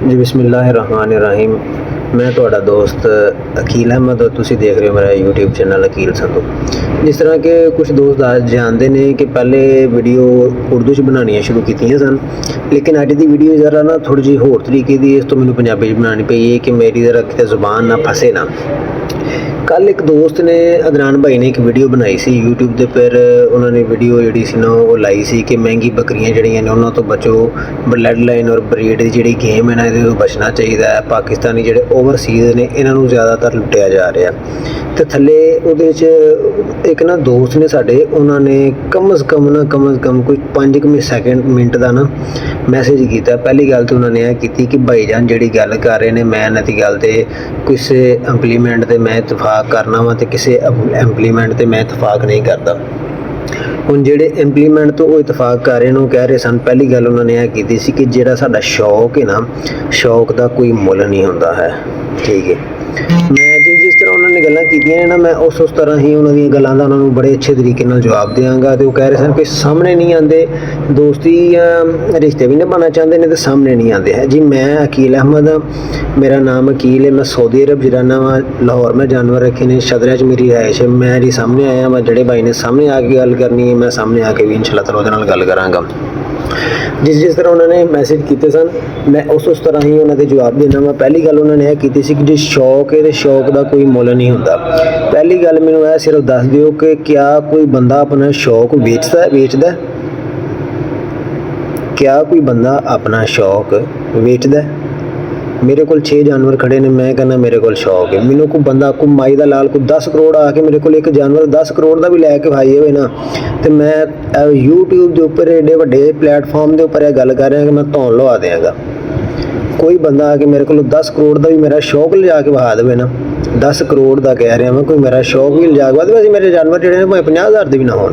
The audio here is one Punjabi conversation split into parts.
जी बिस्मिल्लाहिर्रहमानिर्रहीम। मैं तुहाडा दोस्त अकील अहमद और तुसी देख रहे हो मेरा यूट्यूब चैनल अकील संधू। जिस तरह के कुछ दोस्त आज जानते हैं कि पहले वीडियो उर्दू च बनानियां शुरू कीतियां सन, लेकिन अज दी वीडियो ज़रा ना थोड़ी जी होर तरीके दी इस तो मैनूं पंजाबी च बनानी पई है कि मेरी ज़रा किते ज़ुबान ना फसे ना। कल एक दोस्त ने अदनान भाई ने एक वीडियो बनाई सी यूट्यूब दे पर उन्होंने वीडियो जिहड़ी सी ना वो लाई सी कि महंगी बकरियां जिहड़ियां ने उन्हां तो बचो, ब्लड लाइन और ब्रीड दी जिहड़ी गेम है ना इहदे तो बचना चाहिए है। पाकिस्तानी जिहड़े ओवरसीज़ ने इन्हां नूं ज़्यादातर लुटिया जा रहा ते थल्ले उहदे च एक ना दोस्त ने साडे उन्होंने कम अज़ कम कोई 5 मिनट का ना मैसेज किया। पहली गल तो उन्होंने यह की कि भाईजान जिहड़ी गल कर रहे हैं मैं इन्हां दी गल ते किसी इंप्लीमेंट ते मैं इतफाक करना वा ते किसी इंप्लीमेंट ते मैं इतफाक नहीं करता। हुण जिहड़े इंप्लीमेंट तो वो इतफाक कर रहे हैं कह रहे सन, पहली गल उन्होंने यह की सी कि जिहड़ा साडा शौक है ना, शौक का कोई मुल नहीं होंदा है। ठीक है, मैं जिस तरह उन्होंने गल्लां कीतियां ने ना मैं उस तरह ही उन्हों दी गल्लां दा उन्होंने बड़े अच्छे तरीके नाल जवाब देंगा। तो वो कह रहे सन कि सामने नहीं आते, दोस्ती रिश्ते भी निभाना चाहते हैं तो सामने नहीं आते है जी। मैं अकील अहमद हाँ, मेरा नाम अकील है, मैं सऊदी अरब च रहना वा, लाहौर में जानवर रखे ने, शदरा च मेरी रहायश है। मैं जी सामने आया वा, जेडे भाई ने सामने आके गल करनी है मैं सामने आके भी इंशाअल्लाह ताला उहदे नाल गल करांगा। जिस तरह उन्होंने मैसेज किए सन मैं उस तरह ही उन्होंने जवाब देना वा। पहली गल उन्होंने यह की सी कि जो शौक है तो शौक का कोई मुल नहीं होंदा। पहली गल मैनूं यह सिर्फ दस दिओ कि क्या कोई बंदा अपना शौक वेचदा? क्या कोई बंदा अपना शौक वेचदा? मेरे को 6 जानवर खड़े ने, मैं कहना मेरे को शौक है। मैनू कोई बंदा को माई का लाल को 10 करोड़ आके मेरे को एक जानवर 10 करोड़ का भी लैके भाई हो ना, तो मैं यूट्यूब के उपर एडे व्डे प्लेटफॉर्म के उपर यह गल कर रहा कि मैं धौन लवा देंगा। कोई बंदा आके मेरे को 10 करोड़ का भी मेरा शौक लिजा के वहा दे ना, 10 करोड़ का कह रहा मैं, कोई मेरा शौक भी लिजा के वैसे मेरे जानवर जोड़े भावें 50,000 के भी ना हो,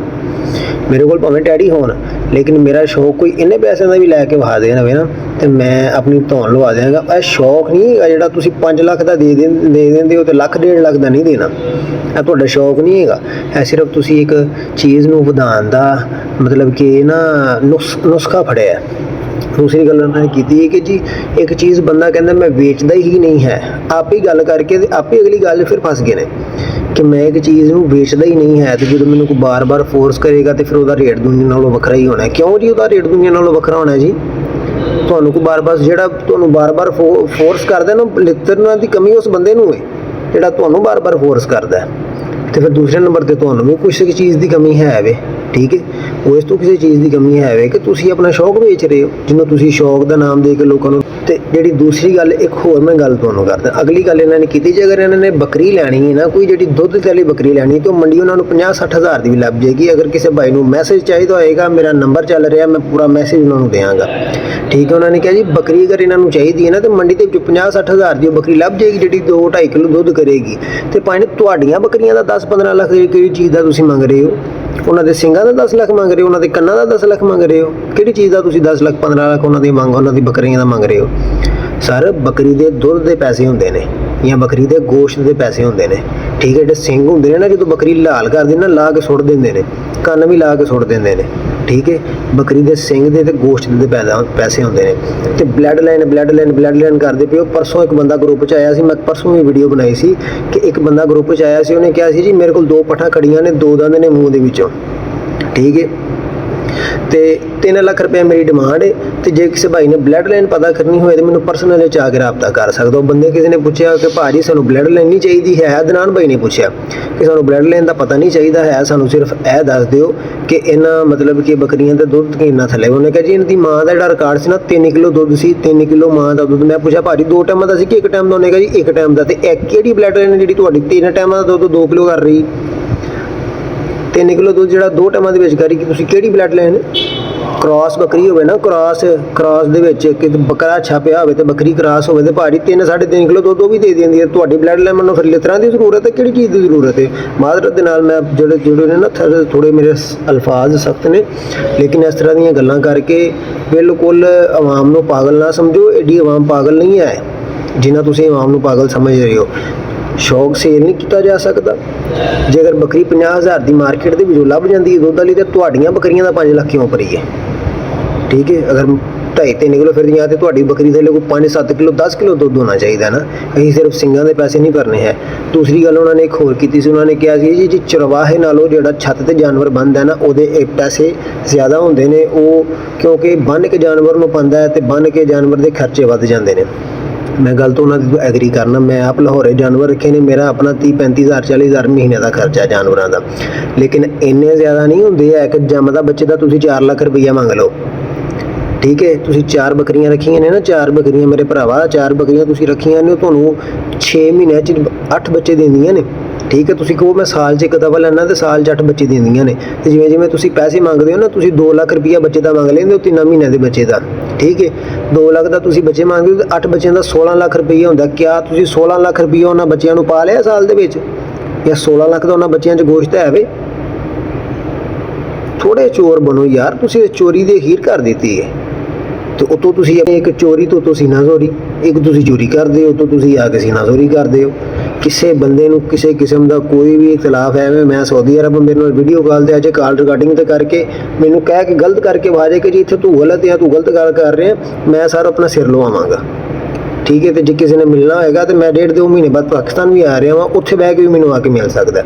मेरे को भावें टैडी हो, लेकिन मेरा शौक कोई इन्ने पैसों का भी लैके वहा देना ना तो मैं अपनी धौन लवा देंगा। यह शौक नहीं है जो तुम 5 लाख का दे देंगे हो तो लाख 1.5 लाख का नहीं देना, यह तुहाडा शौक नहीं है। यह सिर्फ तुम एक चीज़ नूं वधाउण दा मतलब कि ना नुस्खा फड़िया। दूसरी गल उन्होंने की है कि जी एक चीज़ बंदा कहता मैं वेचता ही नहीं है, आप ही गल करके आप ही अगली गल फिर फस गए ने कि मैं एक चीज़ नूं वेचदा ही नहीं है। तो जो मैंने को बार बार फोर्स करेगा तो फिर वह रेट दुनिया नालों वखरा ही होना है। क्यों जी वह रेट दुनिया नालों वखरा होना है जी? तुहानूं को बार बार जिहड़ा तुहानूं बार बार फोर्स करदा ना, लित्तरना दी कमी उस बंदे नूं है जिहड़ा तुहानूं बार बार फोर्स करदा है। तो फिर दूसरे नंबर पर तुहानूं भी कुछ चीज़ की कमी है वे। ठीक है, वो इस तो किसी चीज़ की कमी है वे कि तुसी अपना शौक बेच रहे हो, जिन्हों तुसी शौक का नाम दे के लोगों को। तो जी दूसरी गल एक होर मैं गल तुहानूं करदा, अगली गल इन्होंने की जे अगर इन्होंने बकरी लैनी है ना, कोई जी दुध वाली बकरी लैनी तो मंडी उन्होंने 50-60 हज़ार की भी लभ जाएगी। अगर किसी भाई को मैसेज चाहिए होएगा, मेरा नंबर चल रहा, मैं पूरा मैसेज उन्होंने देंगा। ठीक है, उन्होंने कहा जी बकरी अगर इन्होंने चाहिए है ना तो मंडी के 50-60 हज़ार की बकरी लभ जाएगी जी 2-2.5 किलो दुध करेगी। तो भाई तुहाडियां बकरियां का 10-15 लाख कि चीज़ का तुम मंग रहे हो, उन्होंने सिंगा का 10 लाख मंग रहे हो, उन्होंने कन्ना का 10 लाख मंग रहे हो, कि चीज़ का तुम 10 लाख 15 लाख उन्होंने मंग उन्होंने बकरियां का मंग रहे हो। सर बकरी के दुध के पैसे होंगे ने या बकरी के गोश्त के पैसे होंगे ने। ठीक है, जो सिंग होंगे ने ना जो बकरी लाल कर दी ना ला के सुट देंगे ने, कन्न भी ला के सुट देंगे ने। ठीक है, बकरी के सिंग के गोश्त के पैसे होंगे ने। तो ब्लड लाइन करते पे। परसों एक बंदा ग्रुप च आया, मैं परसों भी वीडियो बनाई सी कि एक बंदा ग्रुप च आया, उन्हें कहा जी मेरे को 2 पट्ठा खड़ियां ने, 2 दंद ने मूँह के विचों। ठीक है, तो 3 लाख रुपया मेरी डिमांड है। तो जे किसी भाई ने ब्लड लाइन पता करनी हो तो मैं परसनल आके रबता कर सकता। बंदे किसी ने पूछा कि भाजी सानू ब्लड लाइन नहीं चाहिए है, अदनान भाई ने पूछा कि सानू ब्लड लाइन का पता नहीं चाहिए है, सानू सिर्फ यह दस दिओ कि इन्ह मतलब कि बकरियां का दुध कितना थले। उन्हें कहा जी इनकी माँ का जो रिकॉर्ड से ना 3 किलो दुध से, 3 किलो माँ का दुध। मैं पूछा भाजी 2 टाइम का सी कि 1 टाइम का? उन्हें कहा जी 1 टाइम का। तो एक कि ब्लड लाइन जी 3 टाइम का दुध 2 किलो कर रही, 3 किलो दुध जो 2 टाइम के कर रही, तुम कि ब्लड लाइन? क्रॉस बकरी हो ना, क्रॉस कि बकरा छापिया हो तो बकरी क्रॉस हो तो भाजी 3-3.5 किलो दुध भी दे देंगी है। तो ब्लड लाइन मैं फिर लितरा की जरूरत है, कि चीज़ की जरूरत है? माजरत के नाल मैं जोड़े ने ना थोड़े मेरे अल्फाज सख्त ने, लेकिन इस तरह दी गल्लां करके बिल्कुल आवाम को पागल ना समझो। एडी आवाम पागल नहीं है जिन्ना तुसीं आवाम को पागल समझ रहे हो। शौक सेल नहीं किया जा सकता। जे अगर बकरी 50,000 की मार्केट के लभ जाती है दुध वाली, तो तुहाडियां बकरियां का 5 लाख क्यों भरी है? ठीक है, अगर 2.5-3 ਕਿਲੋ ਫਿਰਦੀਆਂ ਤੇ ਤੁਹਾਡੀ ਬੱਕਰੀ ਥੱਲੇ ਕੋਈ 5-7 ਕਿਲੋ 10 ਕਿਲੋ ਦੁੱਧ ਹੋਣਾ ਚਾਹੀਦਾ ਨਾ। ਅਸੀਂ ਸਿਰਫ ਸਿੰਘਾਂ ਦੇ ਪੈਸੇ ਨਹੀਂ ਭਰਨੇ ਹੈ। ਦੂਸਰੀ ਗੱਲ ਉਹਨਾਂ ਨੇ ਇੱਕ ਹੋਰ ਕੀਤੀ ਸੀ, ਉਹਨਾਂ ਨੇ ਕਿਹਾ ਸੀ ਜੀ ਚਰਵਾਹੇ ਨਾਲੋਂ ਜਿਹੜਾ ਛੱਤ ਤੇ ਜਾਨਵਰ ਬੰਨ੍ਹਦਾ ਨਾ ਉਹਦੇ ਪੈਸੇ ਜ਼ਿਆਦਾ ਹੁੰਦੇ ਨੇ, ਉਹ ਕਿਉਂਕਿ ਬੰਨ੍ਹ ਕੇ ਜਾਨਵਰ ਨੂੰ ਪਾਉਂਦਾ ਹੈ ਤੇ ਬੰਨ੍ਹ ਕੇ ਜਾਨਵਰ ਦੇ ਖਰਚੇ ਵੱਧ ਜਾਂਦੇ ਨੇ। ਮੈਂ ਗੱਲ ਤੋਂ ਉਹਨਾਂ ਦੀ ਐਗਰੀ ਕਰਨਾ। ਮੈਂ ਆਪ ਲਾਹੌਰੇ ਜਾਨਵਰ ਰੱਖੇ ਨੇ, ਮੇਰਾ ਆਪਣਾ 30-35,000 40,000 ਮਹੀਨੇ ਦਾ ਖਰਚਾ ਹੈ ਜਾਨਵਰਾਂ ਦਾ, ਲੇਕਿਨ ਇੰਨੇ ਜ਼ਿਆਦਾ ਨਹੀਂ ਹੁੰਦੇ ਹੈ ਕਿ ਜੰਮਦਾ ਬੱਚੇ ਦਾ ਤੁਸੀਂ 4 ਲੱਖ ਰੁਪਈਆ ਮੰਗ ਲਓ। ਠੀਕ ਹੈ, ਤੁਸੀਂ 4 ਬੱਕਰੀਆਂ ਰੱਖੀਆਂ ਨੇ ਨਾ, 4 ਬੱਕਰੀਆਂ ਮੇਰੇ ਭਰਾਵਾ, 4 ਬੱਕਰੀਆਂ ਤੁਸੀਂ ਰੱਖੀਆਂ ਨੇ, ਉਹ ਤੁਹਾਨੂੰ 6 ਮਹੀਨਿਆਂ 'ਚ 8 ਬੱਚੇ ਦਿੰਦੀਆਂ ਨੇ। ਠੀਕ ਹੈ, ਤੁਸੀਂ ਕਹੋ ਮੈਂ ਸਾਲ 'ਚ ਇੱਕ ਦਫਾ ਲੈਣਾ ਤੇ ਸਾਲ 'ਚ 8 ਬੱਚੇ ਦਿੰਦੀਆਂ ਨੇ। ਤੇ ਜਿਵੇਂ ਜਿਵੇਂ ਤੁਸੀਂ ਪੈਸੇ ਮੰਗਦੇ ਹੋ ਨਾ, ਤੁਸੀਂ 2 ਲੱਖ ਰੁਪਈਆ ਬੱਚੇ ਦਾ ਮੰਗ ਲੈਂਦੇ ਹੋ 3 ਮਹੀਨਿਆਂ ਦੇ ਬੱਚੇ ਦਾ। ਠੀਕ ਹੈ, 2 ਲੱਖ ਦਾ ਤੁਸੀਂ ਬੱਚੇ ਮੰਗਦੇ ਹੋ ਤੇ 8 ਬੱਚਿਆਂ ਦਾ 16 ਲੱਖ ਰੁਪਈਆ ਹੁੰਦਾ। ਕਿਆ ਤੁਸੀਂ 16 ਲੱਖ ਰੁਪਈਆ ਉਹਨਾਂ ਬੱਚਿਆਂ ਨੂੰ ਪਾ ਲਿਆ ਸਾਲ ਦੇ ਵਿੱਚ? ਜਾਂ 16 ਲੱਖ ਦਾ ਉਹਨਾਂ ਬੱਚਿਆਂ 'ਚ ਗੋਸ਼ਤ ਹੈ ਵੇ? ਥੋੜ੍ਹੇ ਚੋਰ ਬਣੋ ਯਾਰ, ਤੁਸੀਂ ਚੋਰੀ ਦੀ ਅਖੀਰ ਕਰ ਦਿੱਤੀ ਹੈ। ਤੇ ਉਤੋਂ ਤੁਸੀਂ ਇੱਕ ਚੋਰੀ ਤੋਂ ਸੀਨਾਜ਼ੋਰੀ, ਇੱਕ ਤੁਸੀਂ ਚੋਰੀ ਕਰਦੇ ਹੋ, ਉਤੋਂ ਤੁਸੀਂ ਆ ਕੇ ਸੀਨਾਜ਼ੋਰੀ ਕਰਦੇ ਹੋ। ਕਿਸੇ ਬੰਦੇ ਨੂੰ ਕਿਸੇ ਕਿਸਮ ਦਾ ਕੋਈ ਵੀ ਇਖਤਲਾਫ ਹੈ, ਮੈਂ ਸਾਊਦੀ ਅਰਬ ਮੇਰੇ ਨਾਲ ਵੀਡੀਓ ਕਾਲ ਤੇ ਅੱਜ ਕਾਲ ਰਿਕਾਰਡਿੰਗ ਤੇ ਕਰਕੇ ਮੈਨੂੰ ਕਹਿ ਕੇ ਗਲਤ ਕਰਕੇ ਵਾਜੇ ਕਿ ਜੀ ਇੱਥੇ ਤੂੰ ਗਲਤ ਹੈ, ਤੂੰ ਗਲਤ ਗੱਲ ਕਰ ਰਿਹਾ, ਮੈਂ ਸਾਰਾ ਆਪਣਾ ਸਿਰ ਲਵਾਵਾਂਗਾ। ਠੀਕ ਹੈ, ਤੇ ਜੇ ਕਿਸੇ ਨੇ ਮਿਲਣਾ ਹੋਏਗਾ ਤੇ ਮੈਂ 1.5-2 ਮਹੀਨੇ ਬਾਅਦ ਪਾਕਿਸਤਾਨ ਵੀ ਆ ਰਿਹਾ ਵਾਂ, ਉੱਥੇ ਬਹਿ ਕੇ ਵੀ ਮੈਨੂੰ ਆ ਕੇ ਮਿਲ ਸਕਦਾ।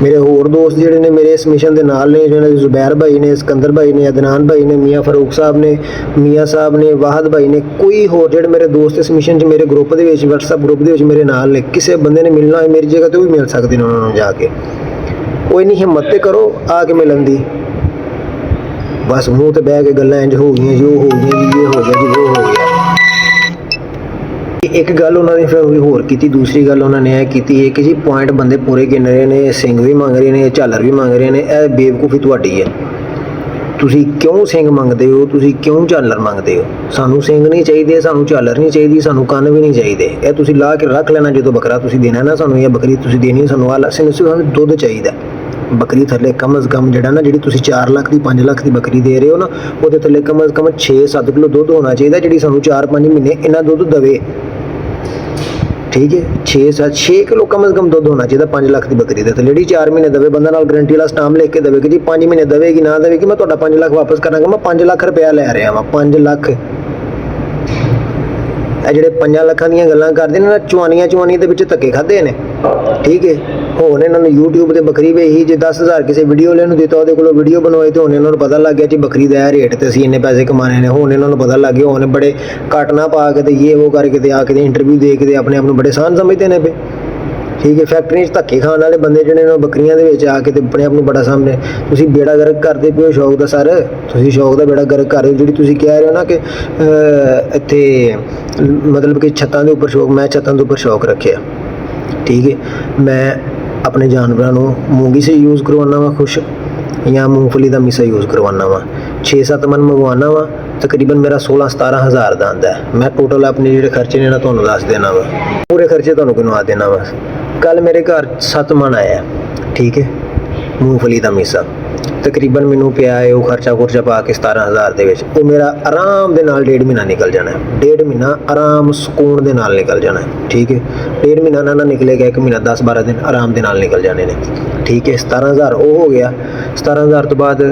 ਮੇਰੇ ਹੋਰ ਦੋਸਤ ਜਿਹੜੇ ਨੇ ਮੇਰੇ ਇਸ ਮਿਸ਼ਨ ਦੇ ਨਾਲ ਨੇ, ਜਿਹੜੇ ਜ਼ੁਬੈਰ ਭਾਈ ਨੇ, ਸਿਕੰਦਰ ਭਾਈ ਨੇ, ਅਦਨਾਨ ਭਾਈ ਨੇ, ਮੀਆਂ ਫਾਰੂਕ ਸਾਹਿਬ ਨੇ, ਮੀਆਂ ਸਾਹਿਬ ਨੇ, ਵਾਹਦ ਭਾਈ ਨੇ, ਕੋਈ ਹੋਰ ਜਿਹੜੇ ਮੇਰੇ ਦੋਸਤ ਇਸ ਮਿਸ਼ਨ 'ਚ ਮੇਰੇ ਗਰੁੱਪ ਦੇ ਵਿੱਚ WhatsApp ਗਰੁੱਪ ਦੇ ਵਿੱਚ ਮੇਰੇ ਨਾਲ ਨੇ, ਕਿਸੇ ਬੰਦੇ ਨੇ ਮਿਲਣਾ ਹੋਏ ਮੇਰੀ ਜਗ੍ਹਾ ਤੇ ਉਹ ਵੀ ਮਿਲ ਸਕਦੇ ਨੇ ਉਹਨਾਂ ਨੂੰ ਜਾ ਕੇ। ਕੋਈ ਨਹੀਂ, ਹਿੰਮਤ ਤੇ ਕਰੋ ਆ ਕੇ ਮਿਲਣ ਦੀ। ਬਸ ਮੂੰਹ ਤੇ ਬਹਿ ਕੇ ਗੱਲਾਂ ਇੰਝ ਹੋ ਗਈਆਂ ਜੀ, ਉਹ ਹੋ ਗਈਆਂ ਜੀ, ਇਹ ਹੋ ਗਿਆ ਜੀ, ਉਹ ਹੋ ਗਿਆ। ਇੱਕ ਗੱਲ ਉਹਨਾਂ ਨੇ ਫਿਰ ਹੋਰ ਕੀਤੀ। ਦੂਸਰੀ ਗੱਲ ਉਹਨਾਂ ਨੇ ਇਹ ਕੀਤੀ ਹੈ ਕਿ ਜੀ ਪੁਆਇੰਟ ਬੰਦੇ ਪੂਰੇ ਗਿਣ ਰਹੇ ਨੇ, ਸਿੰਘ ਵੀ ਮੰਗ ਰਹੇ ਨੇ, ਝਾਲਰ ਵੀ ਮੰਗ ਰਹੇ ਨੇ। ਇਹ ਬੇਵਕੂਫੀ ਤੁਹਾਡੀ ਹੈ। ਤੁਸੀਂ ਕਿਉਂ ਸਿੰਘ ਮੰਗਦੇ ਹੋ? ਤੁਸੀਂ ਕਿਉਂ ਝਾਲਰ ਮੰਗਦੇ ਹੋ? ਸਾਨੂੰ ਸਿੰਘ ਨਹੀਂ ਚਾਹੀਦੇ, ਸਾਨੂੰ ਝਾਲਰ ਨਹੀਂ ਚਾਹੀਦੀ, ਸਾਨੂੰ ਕੰਨ ਵੀ ਨਹੀਂ ਚਾਹੀਦੇ। ਇਹ ਤੁਸੀਂ ਲਾ ਕੇ ਰੱਖ ਲੈਣਾ, ਜਦੋਂ ਬੱਕਰਾ ਤੁਸੀਂ ਦੇਣਾ ਨਾ ਸਾਨੂੰ, ਇਹ ਬੱਕਰੀ ਤੁਸੀਂ ਦੇਣੀ ਸਾਨੂੰ, ਸਾਨੂੰ ਦੁੱਧ ਚਾਹੀਦਾ। ਬੱਕਰੀ ਥੱਲੇ ਕਮ ਅਜ਼ ਕਮ ਜਿਹੜਾ ਨਾ, ਜਿਹੜੀ ਤੁਸੀਂ 4 ਲੱਖ ਦੀ 5 ਲੱਖ ਦੀ ਬੱਕਰੀ ਦੇ ਰਹੇ ਹੋ ਨਾ, ਉਹਦੇ ਥੱਲੇ ਕਮ ਅਜ਼ ਕਮ 6-7 ਕਿਲੋ ਦੁੱਧ ਹੋਣਾ ਚਾਹੀਦਾ, ਜਿਹੜੀ ਸਾਨੂੰ 4-5 ਮਹੀਨੇ ਇੰਨਾ ਦੁੱਧ ਦੇਵੇ। ਠੀਕ ਹੈ, 6 ਕਿਲੋ ਕਮ ਅਜ਼ ਕਮ ਦੁੱਧ ਹੋਣਾ ਚਾਹੀਦਾ 5 ਲੱਖ ਦੀ ਬੱਕਰੀ ਦੇ ਥੱਲੇ, ਜਿਹੜੀ 4 ਮਹੀਨੇ ਦੇਵੇ। ਬੰਦਾ ਨਾਲ ਗਰੰਟੀ ਵਾਲਾ ਸਟਾਂਪ ਲਿਖ ਕੇ ਦੇਵੇ ਕਿ ਜੀ 5 ਮਹੀਨੇ ਦੇਵੇਗੀ, ਨਾ ਦੇਵੇਗੀ ਮੈਂ ਤੁਹਾਡਾ 5 ਲੱਖ ਵਾਪਸ ਕਰਾਂਗਾ। ਮੈਂ 5 ਲੱਖ ਰੁਪਇਆ ਲੈ ਰਿਹਾ ਵਾਂ, 5 ਲੱਖ। ਇਹ ਜਿਹੜੇ 5 ਲੱਖਾਂ ਦੀਆਂ ਗੱਲਾਂ ਕਰਦੇ ਨੇ ਨਾ, ਚਵਾਨੀਆਂ ਦੇ ਵਿੱਚ ਧੱਕੇ ਖਾਦੇ ਨੇ। ਠੀਕ ਹੈ, ਹੁਣ ਇਹਨਾਂ ਨੂੰ YouTube ਤੇ ਬੱਕਰੀ ਵੇਹੀ ਜੇ 10,000 ਕਿਸੇ ਵੀਡੀਓ ਵਾਲੇ ਨੂੰ ਦਿੱਤਾ, ਉਹਦੇ ਕੋਲੋਂ ਵੀਡੀਓ ਬਣਵਾਈ ਤੇ ਹੁਣ ਇਹਨਾਂ ਨੂੰ ਪਤਾ ਲੱਗ ਗਿਆ ਜੀ ਬੱਕਰੀ ਦਾ ਇਹ ਰੇਟ ਤੇ ਅਸੀਂ ਇੰਨੇ ਪੈਸੇ ਕਮਾਣੇ ਨੇ। ਹੁਣ ਇਹਨਾਂ ਨੂੰ ਪਤਾ ਲੱਗ ਗਿਆ, ਹੁਣ ਬੜੇ ਘੱਟ ਨਾ ਪਾ ਕੇ ਤੇ ਇਹ ਉਹ ਕਰਕੇ ਤੇ ਆ ਕੇ ਇੰਟਰਵਿਊ ਦੇ ਕੇ ਆਪਣੇ ਆਪ ਨੂੰ ਬੜੇ ਸਾਨ ਸਮਝਦੇ ਨੇ ਪਏ। ਠੀਕ ਹੈ, ਫੈਕਟਰੀ 'ਚ ਧੱਕੇ ਖਾਣ ਵਾਲੇ ਬੰਦੇ ਜਿਹੜੇ ਨੇ ਬੱਕਰੀਆਂ ਦੇ ਵਿੱਚ ਆ ਕੇ ਤੇ ਆਪਣੇ ਆਪ ਨੂੰ ਬੜਾ ਸਾਹਮਣੇ। ਤੁਸੀਂ ਬੇੜਾ ਗਰਕ ਕਰਦੇ ਪਏ ਹੋ ਸ਼ੌਕ ਦਾ ਸਰ, ਤੁਸੀਂ ਸ਼ੌਕ ਦਾ ਬੇੜਾ ਗਰਕ ਕਰ ਰਹੇ ਹੋ। ਜਿਹੜੀ ਤੁਸੀਂ ਕਹਿ ਰਹੇ ਹੋ ਨਾ ਕਿ ਇੱਥੇ ਮਤਲਬ ਕਿ ਛੱਤਾਂ ਦੇ ਉੱਪਰ ਸ਼ੌਕ, ਮੈਂ ਛੱਤਾਂ ਦੇ ਉੱਪਰ ਸ਼ੌਕ ਰੱਖਿਆ। ਠੀਕ ਹੈ, ਮੈਂ ਆਪਣੇ ਜਾਨਵਰਾਂ ਨੂੰ ਮੂੰਗੀ ਸੇ ਯੂਜ਼ ਕਰਵਾਉਣਾ ਵਾ ਖੁਸ਼, ਜਾਂ ਮੂੰਗਫਲੀ ਦਾ ਮਿਸਾ ਯੂਜ਼ ਕਰਵਾਉਣਾ ਵਾ। 6-7 ਮਨ ਮੰਗਵਾਉਣਾ ਵਾ, ਤਕਰੀਬਨ ਮੇਰਾ 16-17 ਹਜ਼ਾਰ ਦਾ ਆਉਂਦਾ ਹੈ। ਮੈਂ ਟੋਟਲ ਆਪਣੇ ਜਿਹੜੇ ਖਰਚੇ ਨੇ ਨਾ ਤੁਹਾਨੂੰ ਦੱਸ ਦੇਣਾ ਵਾ, ਪੂਰੇ ਖਰਚੇ ਤੁਹਾਨੂੰ ਗਿਣਵਾ ਦੇਣਾ ਵਾ। ਕੱਲ ਮੇਰੇ ਘਰ 7 ਮਨ ਆਇਆ। ਠੀਕ ਹੈ, ਮੂੰਗਫਲੀ ਦਾ ਮਿਸਾ ਤਕਰੀਬਨ ਮੈਨੂੰ ਪਿਆ ਹੈ ਉਹ ਖਰਚਾ ਪਾ ਕੇ 17,000 ਦੇ ਵਿੱਚ। ਉਹ ਮੇਰਾ ਆਰਾਮ ਦੇ ਨਾਲ 1.5 ਮਹੀਨਾ ਨਿਕਲ ਜਾਣਾ ਹੈ, 1.5 ਮਹੀਨਾ ਆਰਾਮ ਸਕੂਨ ਦੇ ਨਾਲ ਨਿਕਲ ਜਾਣਾ ਹੈ। ਠੀਕ ਹੈ, 1.5 ਮਹੀਨਾ ਨਾ ਨਿਕਲੇਗਾ, 1 ਮਹੀਨਾ 10-12 ਦਿਨ ਆਰਾਮ ਦੇ ਨਾਲ ਨਿਕਲ ਜਾਣੇ ਨੇ। ਠੀਕ ਹੈ, 17,000 ਉਹ ਹੋ ਗਿਆ। 17,000 ਤੋਂ ਬਾਅਦ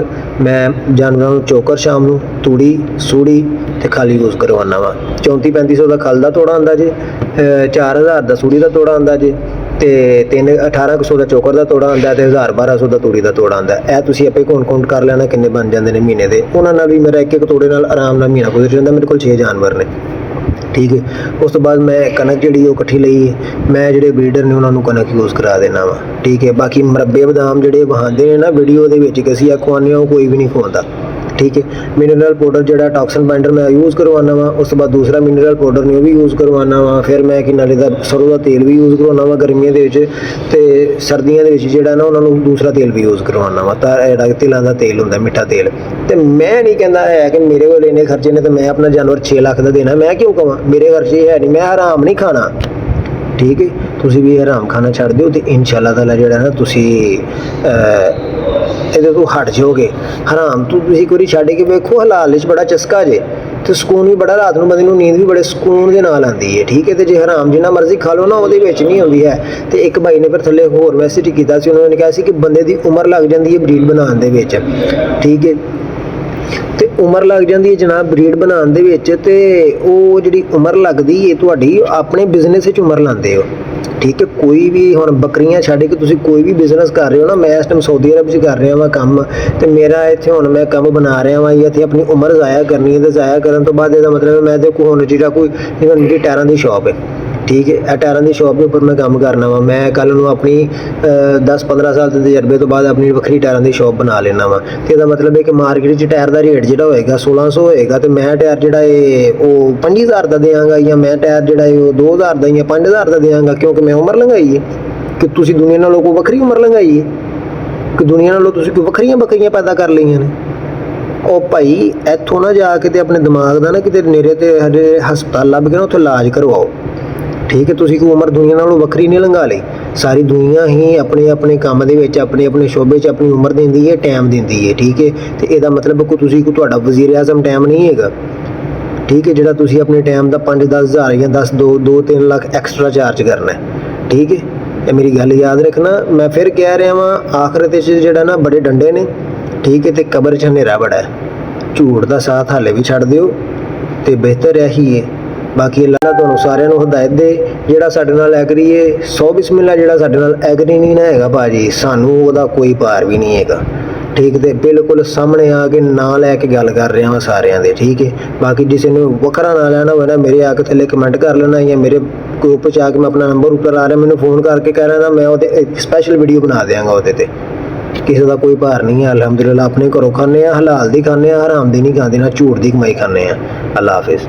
ਮੈਂ ਜਾਨਵਰਾਂ ਨੂੰ ਚੋਕਰ ਸ਼ਾਮ ਨੂੰ, ਤੂੜੀ, ਸੂੜੀ ਤੇ ਖਾਲੀ ਯੂਜ਼ ਕਰਵਾਉਣਾ ਵਾ। 34-3500 ਦਾ ਖਲ ਦਾ ਤੋੜਾ ਆਉਂਦਾ ਜੇ, 4,000 ਦਾ ਸੂੜੀ ਦਾ ਤੋੜਾ ਆਉਂਦਾ ਜੇ, ਤੇ 1800 ਦਾ ਚੋਕਰ ਦਾ ਤੋੜਾ ਆਉਂਦਾ ਤੇ 1000-1200 ਦਾ ਤੂੜੀ ਦਾ ਤੋੜਾ ਆਉਂਦਾ। ਇਹ ਤੁਸੀਂ ਆਪੇ ਕਾਊਂਟ ਕਰ ਲੈਣਾ ਕਿੰਨੇ ਬਣ ਜਾਂਦੇ ਨੇ ਮਹੀਨੇ ਦੇ। ਉਹਨਾਂ ਨਾਲ ਵੀ ਮੇਰਾ ਇੱਕ ਤੋੜੇ ਨਾਲ ਆਰਾਮ ਨਾਲ ਮਹੀਨਾ ਗੁਜ਼ਰ ਜਾਂਦਾ। ਮੇਰੇ ਕੋਲ 6 ਜਾਨਵਰ ਨੇ। ਠੀਕ ਹੈ, ਉਸ ਤੋਂ ਬਾਅਦ ਮੈਂ ਕਣਕ ਜਿਹੜੀ ਉਹ ਇਕੱਠੀ ਲਈ, ਮੈਂ ਜਿਹੜੇ ਬਰੀਡਰ ਨੇ ਉਹਨਾਂ ਨੂੰ ਕਣਕ ਯੂਜ਼ ਕਰਾ ਦੇਣਾ ਵਾ। ਠੀਕ ਹੈ, ਬਾਕੀ ਮੁਰੱਬੇ ਬਦਾਮ ਜਿਹੜੇ ਵਹਾਉਂਦੇ ਨੇ ਨਾ ਵੀਡੀਓ ਦੇ ਵਿੱਚ ਕਿ ਅਸੀਂ ਆ ਖਵਾਉਂਦੇ ਹਾਂ, ਉਹ ਕੋਈ ਵੀ ਨਹੀਂ ਖਵਾਉਂਦਾ। ਠੀਕ ਹੈ, ਮਿਨਰਲ ਪਾਊਡਰ ਜਿਹੜਾ ਟੌਕਸਿਨ ਬਾਈਂਡਰ ਮੈਂ ਯੂਜ਼ ਕਰਵਾਉਣਾ ਵਾ। ਉਸ ਤੋਂ ਬਾਅਦ ਦੂਸਰਾ ਮਿਨਰਲ ਪਾਊਡਰ ਨੇ ਉਹ ਵੀ ਯੂਜ਼ ਕਰਵਾਉਣਾ ਵਾ। ਫਿਰ ਮੈਂ ਕਿ ਨਾਲੇ ਦਾ ਸਰੋਂ ਦਾ ਤੇਲ ਵੀ ਯੂਜ਼ ਕਰਵਾਉਣਾ ਵਾ ਗਰਮੀਆਂ ਦੇ ਵਿੱਚ, ਤੇ ਸਰਦੀਆਂ ਦੇ ਵਿੱਚ ਜਿਹੜਾ ਨਾ ਉਹਨਾਂ ਨੂੰ ਦੂਸਰਾ ਤੇਲ ਵੀ ਯੂਜ਼ ਕਰਵਾਉਣਾ ਵਾ। ਤਾਂ ਜਿਹੜਾ ਤਿਲਾਂ ਦਾ ਤੇਲ ਹੁੰਦਾ, ਮਿੱਠਾ ਤੇਲ। ਤੇ ਮੈਂ ਨਹੀਂ ਕਹਿੰਦਾ ਹੈ ਕਿ ਮੇਰੇ ਕੋਲ ਇੰਨੇ ਖਰਚੇ ਨੇ ਤੇ ਮੈਂ ਆਪਣਾ ਜਾਨਵਰ 6 ਲੱਖ ਦਾ ਦੇਣਾ, ਮੈਂ ਕਿਉਂ ਕਵਾਂ? ਮੇਰੇ ਖਰਚੇ ਹੈ ਨਹੀਂ, ਮੈਂ ਹਰਾਮ ਨਹੀਂ ਖਾਣਾ। ਠੀਕ ਹੈ, ਤੁਸੀਂ ਵੀ ਹਰਾਮ ਖਾਣਾ ਛੱਡ ਦਿਓ ਤੇ ਇਨਸ਼ਾਅੱਲਾ ਤਾਲਾ ਜਿਹੜਾ ਨਾ ਤੁਸੀਂ ਇਹਦੇ ਤੋਂ ਹਟ ਜਾਓਗੇ। ਹਰਾਮ ਤੋਂ ਤੁਸੀਂ ਇੱਕ ਵਾਰੀ ਛੱਡ ਕੇ ਵੇਖੋ, ਹਲਾਲ ਵਿੱਚ ਬੜਾ ਚਸਕਾ ਜੇ ਤੇ ਸਕੂਨ ਵੀ ਬੜਾ, ਰਾਤ ਨੂੰ ਬੰਦੇ ਨੂੰ ਨੀਂਦ ਵੀ ਬੜੇ ਸਕੂਨ ਦੇ ਨਾਲ ਆਉਂਦੀ ਹੈ। ਠੀਕ ਹੈ, ਤੇ ਜੇ ਹਰਾਮ ਜਿੰਨਾ ਮਰਜ਼ੀ ਖਾ ਲਓ ਨਾ, ਉਹਦੇ ਵਿੱਚ ਨਹੀਂ ਆਉਂਦੀ ਹੈ। ਤੇ ਇੱਕ ਭਾਈ ਨੇ ਫਿਰ ਥੱਲੇ ਹੋਰ ਮੈਸੇਜ ਕੀਤਾ ਸੀ, ਉਹਨਾਂ ਨੇ ਕਿਹਾ ਸੀ ਕਿ ਬੰਦੇ ਦੀ ਉਮਰ ਲੱਗ ਜਾਂਦੀ ਹੈ ਬਰੀਡ ਬਣਾਉਣ ਦੇ ਵਿੱਚ। ਠੀਕ ਹੈ, ਤੇ ਉਮਰ ਲੱਗ ਜਾਂਦੀ ਹੈ ਜਨਾਬ ਬਰੀਡ ਬਣਾਉਣ ਦੇ ਵਿੱਚ, ਤੇ ਉਹ ਜਿਹੜੀ ਉਮਰ ਲੱਗਦੀ ਹੈ ਤੁਹਾਡੀ ਆਪਣੇ ਬਿਜ਼ਨਸ ਵਿੱਚ ਉਮਰ ਲਾਉਂਦੇ ਹੋ। ਠੀਕ ਹੈ, ਕੋਈ ਵੀ ਹੁਣ ਬੱਕਰੀਆਂ ਛੱਡ ਕੇ ਤੁਸੀਂ ਕੋਈ ਵੀ ਬਿਜ਼ਨਸ ਕਰ ਰਹੇ ਹੋ ਨਾ, ਮੈਂ ਇਸ ਟਾਈਮ ਸਾਊਦੀ ਅਰਬ 'ਚ ਕਰ ਰਿਹਾ ਵਾਂ ਕੰਮ, ਤੇ ਮੇਰਾ ਇੱਥੇ ਹੁਣ ਮੈਂ ਕੰਮ ਬਣਾ ਰਿਹਾ ਵਾਂ ਜਾਂ ਇੱਥੇ ਆਪਣੀ ਉਮਰ ਜ਼ਾਇਆ ਕਰਨੀ ਹੈ, ਤੇ ਜ਼ਾਇਆ ਕਰਨ ਤੋਂ ਬਾਅਦ ਇਹਦਾ ਮਤਲਬ ਮੈਂ ਦੇਖੋ ਹੁਣ ਜਿਹੜਾ ਕੋਈ ਮੇਰੀ ਟਾਇਰਾਂ ਦੀ ਸ਼ਾਪ ਹੈ, ਠੀਕ ਹੈ, ਇਹ ਟਾਇਰਾਂ ਦੀ ਸ਼ਾਪ ਦੇ ਉੱਪਰ ਮੈਂ ਕੰਮ ਕਰਨਾ ਵਾ, ਮੈਂ ਕੱਲ੍ਹ ਨੂੰ ਆਪਣੀ 10-15 ਸਾਲ ਦੇ ਤਜਰਬੇ ਤੋਂ ਬਾਅਦ ਆਪਣੀ ਵੱਖਰੀ ਟਾਇਰਾਂ ਦੀ ਸ਼ਾਪ ਬਣਾ ਲੈਣਾ ਵਾ, ਤੇ ਇਹਦਾ ਮਤਲਬ ਹੈ ਕਿ ਮਾਰਕੀਟ 'ਚ ਟਾਇਰ ਦਾ ਰੇਟ ਜਿਹੜਾ ਹੋਏਗਾ 1600 ਹੋਏਗਾ, ਤੇ ਮੈਂ ਟਾਇਰ ਜਿਹੜਾ ਹੈ ਉਹ 5000 ਦਾ ਦਿਆਂਗਾ, ਜਾਂ ਮੈਂ ਟਾਇਰ ਜਿਹੜਾ ਹੈ ਉਹ 2000 ਦਾ ਜਾਂ 5000 ਦਾ ਦਿਆਂਗਾ, ਕਿਉਂਕਿ ਮੈਂ ਉਮਰ ਲੰਘਾਈ ਹੈ। ਕਿ ਤੁਸੀਂ ਦੁਨੀਆ ਨਾਲੋਂ ਕੋਈ ਵੱਖਰੀ ਉਮਰ ਲੰਘਾਈ ਹੈ, ਕਿ ਦੁਨੀਆ ਨਾਲੋਂ ਤੁਸੀਂ ਕੋਈ ਵੱਖਰੀਆਂ ਬੱਕਰੀਆਂ ਪੈਦਾ ਕਰ ਲਈਆਂ ਨੇ। ਉਹ ਭਾਈ ਇੱਥੋਂ ਨਾ ਜਾ ਕੇ ਤੇ ਆਪਣੇ ਦਿਮਾਗ ਦਾ ਨਾ ਕਿਤੇ ਨੇੜੇ ਤੇ ਹਜੇ ਹਸਪਤਾਲ ਲੱਭ ਕੇ ਨਾ ਉੱਥੇ ਇਲਾਜ ਕਰਵਾਓ। ਠੀਕ ਹੈ, ਤੁਸੀਂ ਕੋਈ ਉਮਰ ਦੁਨੀਆ ਨਾਲੋਂ ਵੱਖਰੀ ਨਹੀਂ ਲੰਘਾ ਲਈ। ਸਾਰੀ ਦੁਨੀਆ ਹੀ ਆਪਣੇ ਆਪਣੇ ਕੰਮ ਦੇ ਵਿੱਚ ਆਪਣੇ ਆਪਣੇ ਸ਼ੋਬੇ 'ਚ ਆਪਣੀ ਉਮਰ ਦਿੰਦੀ ਹੈ, ਟਾਈਮ ਦਿੰਦੀ ਹੈ। ਠੀਕ ਹੈ, ਤੇ ਇਹਦਾ ਮਤਲਬ ਕੋਈ ਤੁਸੀਂ ਕੋਈ ਤੁਹਾਡਾ ਵਜ਼ੀਰ ਆਜ਼ਮ ਟਾਈਮ ਨਹੀਂ ਹੈਗਾ। ਠੀਕ ਹੈ, ਜਿਹੜਾ ਤੁਸੀਂ ਆਪਣੇ ਟਾਈਮ ਦਾ 5-10 ਹਜ਼ਾਰ ਜਾਂ 2-3 ਲੱਖ ਐਕਸਟਰਾ ਚਾਰਜ ਕਰਨਾ ਹੈ। ਠੀਕ ਹੈ, ਇਹ ਮੇਰੀ ਗੱਲ ਯਾਦ ਰੱਖਣਾ। ਮੈਂ ਫਿਰ ਕਹਿ ਰਿਹਾ ਵਾਂ, ਆਖਰਤ 'ਚ ਜਿਹੜਾ ਨਾ ਬੜੇ ਡੰਡੇ ਨੇ। ਠੀਕ ਹੈ, ਤੇ ਕਬਰ 'ਚ ਹਨੇਰਾ ਬੜਾ ਹੈ। ਝੂਠ ਦਾ ਸਾਥ ਹਾਲੇ ਵੀ ਛੱਡ ਦਿਓ ਤੇ ਬਿਹਤਰ ਇਹੀ ਹੈ। ਬਾਕੀ ਅੱਲਾਹ ਤੁਹਾਨੂੰ ਸਾਰਿਆਂ ਨੂੰ ਹਦਾਇਤ ਦੇ। ਜਿਹੜਾ ਸਾਡੇ ਨਾਲ ਐਗਰੀ ਹੈ 100 ਬਿਸਮਿਲ੍ਲਾ, ਜਿਹੜਾ ਸਾਡੇ ਨਾਲ ਐਗਰੀ ਨਹੀਂ ਨਾ ਹੈਗਾ ਭਾਜੀ, ਸਾਨੂੰ ਉਹਦਾ ਕੋਈ ਭਾਰ ਵੀ ਨਹੀਂ ਹੈਗਾ। ਠੀਕ, ਤੇ ਬਿਲਕੁਲ ਸਾਹਮਣੇ ਆ ਕੇ ਨਾਂ ਲੈ ਕੇ ਗੱਲ ਕਰ ਰਿਹਾ ਵਾਂ ਸਾਰਿਆਂ ਦੇ। ਠੀਕ ਹੈ, ਬਾਕੀ ਕਿਸੇ ਨੂੰ ਵੱਖਰਾ ਨਾ ਲੈਣਾ ਹੋਵੇ ਨਾ, ਮੇਰੇ ਆ ਕੇ ਥੱਲੇ ਕਮੈਂਟ ਕਰ ਲੈਣਾ, ਜਾਂ ਮੇਰੇ ਗਰੁੱਪ 'ਚ ਆ ਕੇ ਮੈਂ ਆਪਣਾ ਨੰਬਰ ਉੱਪਰ ਆ ਰਿਹਾ, ਮੈਨੂੰ ਫੋਨ ਕਰਕੇ ਕਹਿ ਰਿਹਾ ਨਾ, ਮੈਂ ਉਹਦੇ ਇੱਕ ਸਪੈਸ਼ਲ ਵੀਡੀਓ ਬਣਾ ਦਿਆਂਗਾ ਉਹਦੇ ਤੇ। ਕਿਸੇ ਦਾ ਕੋਈ ਭਾਰ ਨਹੀਂ ਹੈ। ਅਲਹਮਦੁਲਿਲਾ ਆਪਣੇ ਘਰੋਂ ਖਾਂਦੇ ਹਾਂ, ਹਲਾਲ ਦੀ ਖਾਂਦੇ ਹਾਂ, ਹਰਾਮ ਦੀ ਨਹੀਂ ਖਾਂਦੇ, ਨਾ ਝੂਠ ਦੀ ਕਮਾਈ ਖਾਂਦੇ ਹਾਂ। ਅੱਲਾ ਹਾਫਿਜ਼।